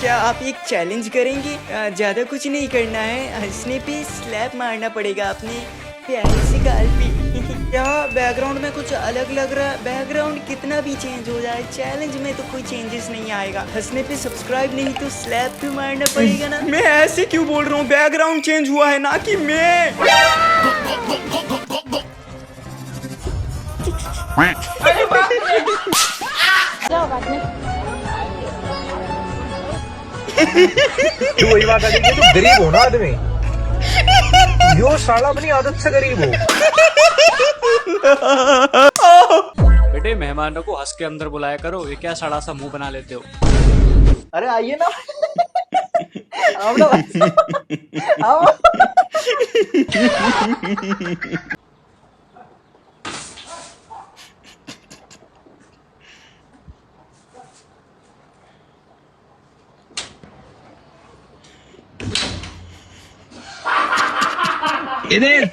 क्या आप एक चैलेंज करेंगे? ज्यादा कुछ नहीं करना है, हंसने पे स्लैप मारना पड़ेगा अपने प्यारे से गाल पे। क्या बैकग्राउंड में कुछ अलग लग रहा है? बैकग्राउंड कितना भी चेंज हो जाए, चैलेंज में तो कोई चेंजेस नहीं आएगा। हंसने पे सब्सक्राइब नहीं तो स्लैप भी मारना पड़ेगा ना। मैं ऐसे क्यों बोल रहा हूँ? बैकग्राउंड चेंज हुआ है ना कि मैं। तू वही बात है कि तू गरीब हो ना आदमी, यो साला अपनी आदत से गरीब हो। बेटे मेहमानों को हंस के अंदर बुलाया करो, ये क्या सड़ा सा मुंह बना लेते हो। अरे आइए ना, आओ ना, आओ। इधर